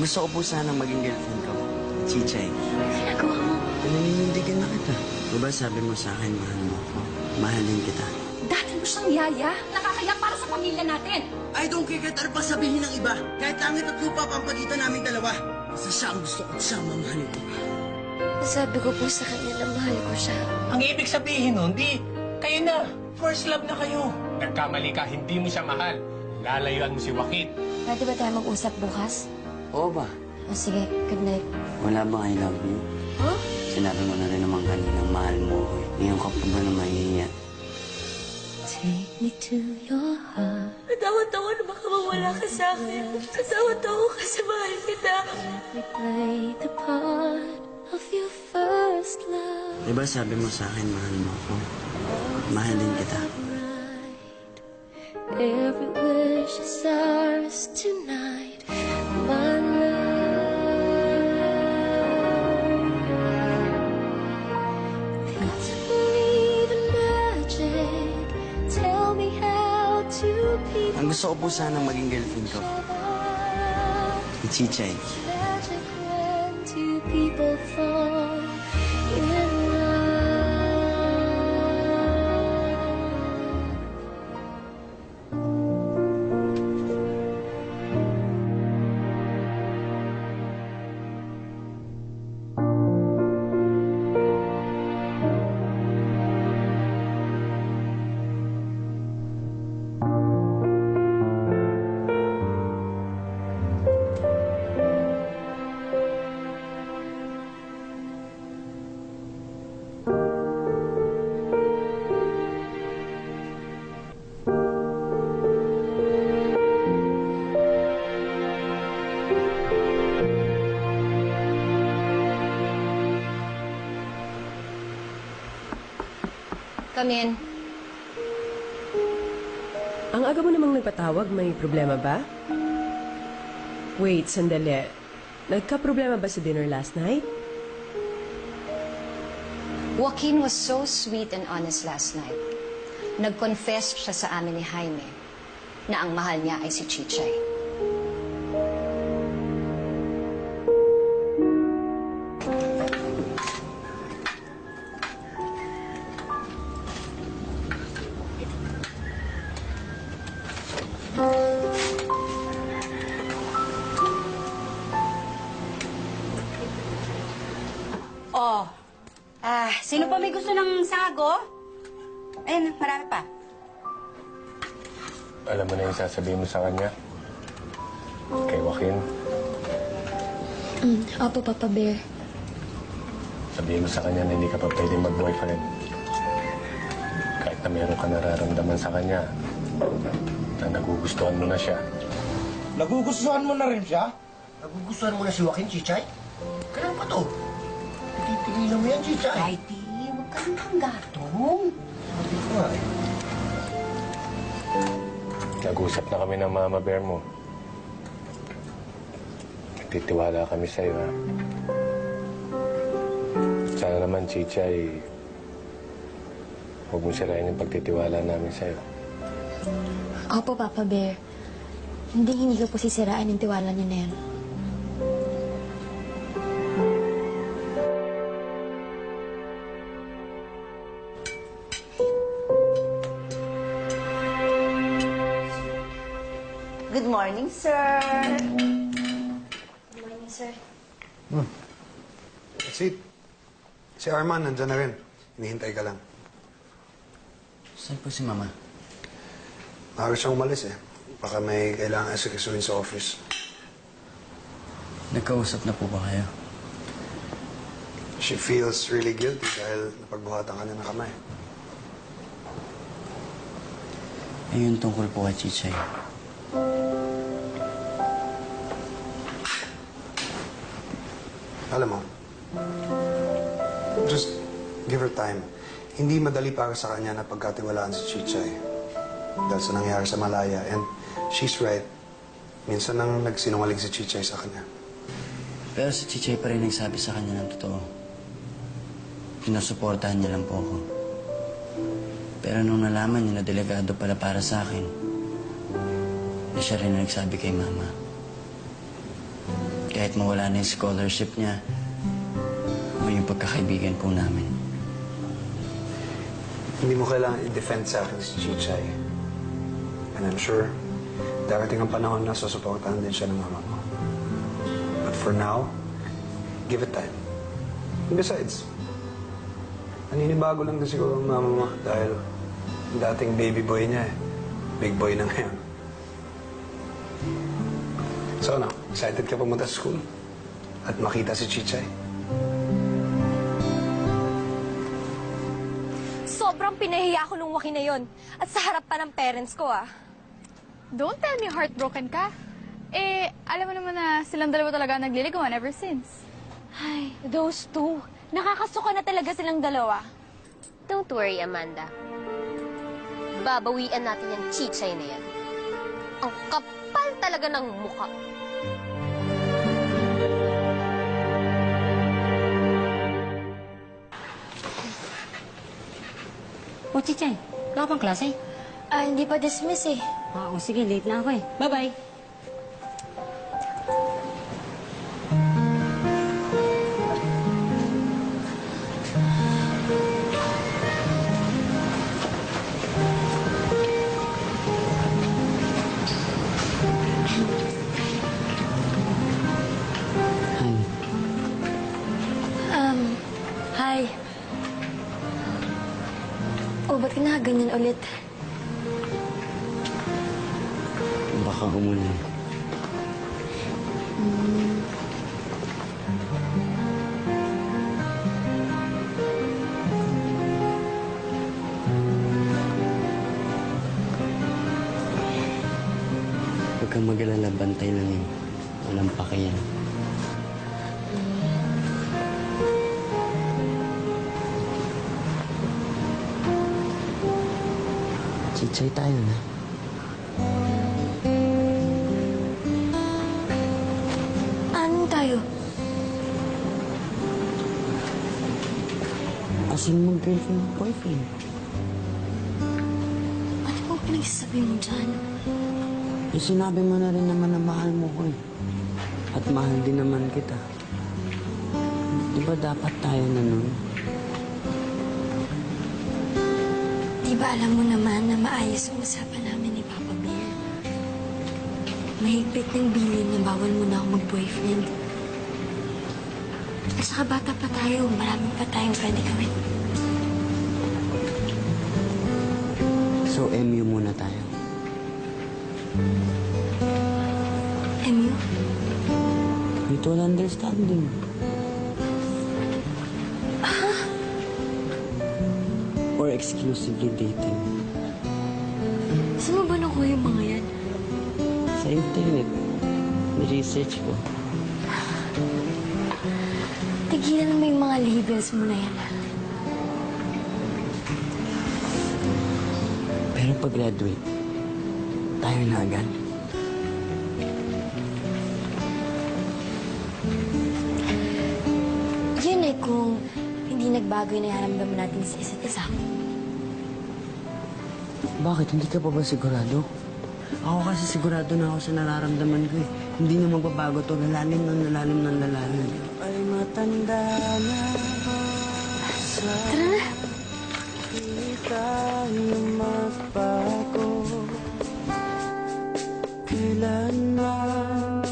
gusto ko po sana maging girlfriend ko. Chichay. Ginagawa mo? Pinaninindigan na kita. Diba sabi mo sa akin, mahal mo ako. Mahalin kita. Dati mo siyang yaya. Nakakaya para sa pamilya natin. I don't care kahit ano pa sabihin ng iba. Kahit langit at lupa pa ang pagitan namin dalawa. Basta siya ang gusto ko at siya ang mamahalin ko. Sabi ko po sa kanya na mahal ko siya. Ang ibig sabihin nun, di, kayo na. First love na kayo. Nagkamali ka, hindi mo siya mahal. Lalayuan mo si Joaquin. Pwede ba tayo mag-usap bukas? Oo ba? O sige, good night. Wala bang I love you? Huh? Sinabi mo na rin naman kaninang mahal mo ko. Ngayon ka pa ba na mahihiya? Take me to your heart. Natawad ako na baka mawala ka sa akin. Natawad ako kasi mahal kita. We play the part of your first love. Diba sabi mo sa akin, mahal mo ako. Mahalin kita. Every wish is ours tonight, my love. Believe in magic. Tell me how to be. Ang gusto ko po sana maging girlfriend ko. Chichay. Magic when two people fall in love. Come in. Ang aga mo namang nagpatawag, may problema ba? Wait, sandali. Nagka-problema ba sa dinner last night? Joaquin was so sweet and honest last night. Nag-confess siya sa amin ni Jaime na ang mahal niya ay si Chichay. Oh. Sino pa may gusto ng sago? Ayun, marami pa. Alam mo na yung sasabihin mo sa kanya? Kay Joaquin, Opo, Papa Bear. sabihin mo sa kanya na hindi ka pa pwedeng mag-boyfriend. Kahit na meron ka nararamdaman sa kanya, na nagugustuhan mo na siya. Nagugustuhan mo na rin siya? Nagugustuhan mo na si Joaquin, Chichay? Kailan pa to? Titigilan mo yan, Chichay. Righty, huwag ka nang gatong. Sabi ko nga eh. Nag-usap na kami ng mama bear mo. Nagtitiwala kami sa'yo, ha? Sana naman, Chichay, huwag mo sirain yung pagtitiwala namin sa'yo. Opo, Papa Bear. Hindi ko po sisiraan yung tiwala niyo na yan. Good morning, sir. Good morning, sir. Si Arman, nandyan na rin. Hinihintay ka lang. Saan po si Mama? Maaga siyang umalis eh. Baka may kailangan asikasuhin sa office. Nagkausap na po ba kayo? She feels really guilty dahil napagbuhatan ka niya ng kamay. Ayun tungkol po kay Chichay. Alam mo, just give her time. Hindi madali para sa kanya na pagkatiwalaan si Chichay. Dahil sa nangyari sa Malaya. And she's right. Minsan nang nagsinungaling si Chichay sa kanya. Pero si Chichay pa rin nagsabi sa kanya ng totoo. Pinusuportahan niya lang po ako. Pero nung nalaman niya na delegado pala para sa akin, siya rin ang nagsabi kay Mama. kahit mawala na yung scholarship niya o yung pagkakaibigan po namin. Hindi mo kailangan i-defend sa akin si Chichay. And I'm sure, darating ang panahon na susuportahan din siya ng mama mo. But for now, give it time. And besides, naninibago lang din siguro ang mama mo dahil yung dating baby boy niya big boy na ngayon. So ano, excited ka pumunta sa school? At makita si Chichay? Sobrang pinahiya ako nung waki na yon. At sa harap pa ng parents ko, ah. Don't tell me heartbroken ka. Eh, alam mo naman na silang dalawa talaga nagliligawan ever since. Ay, those two. Nakakasuka na talaga silang dalawa. Don't worry, Amanda. Babawian natin yung chichay na yan. Ang kapal talaga ng mukha. O, Chichay, wala ka pang klase? Hindi pa dismiss eh. O, sige, late na ako eh. Bye-bye. Hi. Ba't ka nakaganyan ulit? Baka umulan. Huwag kang mag-alala, bantay lang yun. Walang pakiyan. Chichay tayo na. Anong tayo? Asing mag-girlfriend, boyfriend. Ano bang pinagsasabi mo dyan? Eh, sinabi mo na rin naman na mahal mo ko eh. At mahal din naman kita. Di ba dapat tayo na nun? Di ba alam mo naman na maayos ang usapan namin ni Papa Bear? Mahigpit ng bilin na bawal mo na ako mag-boyfriend. At saka bata pa tayo, marami pa tayong pwede gawin. So, MU muna tayo. MU? Mutual understanding. Or exclusively dating. Saan mo ba nakuha yung mga yan? Sa internet. Ni-research ko. Tigilan mo yung mga labels mo na yan, ha? Pero pag-graduate, tayo na agad. Yun eh, kung hindi nagbago yung nararamdaman natin sa isa't isa. Bakit? Hindi ka pa ba sigurado? Ako kasi sigurado na ako sa nararamdaman ko eh. Hindi na magbabago to. Lalalim ng lalalim ng lalalim. Ay matanda na sa Tara na. Hindi tayo magbago. Kailanman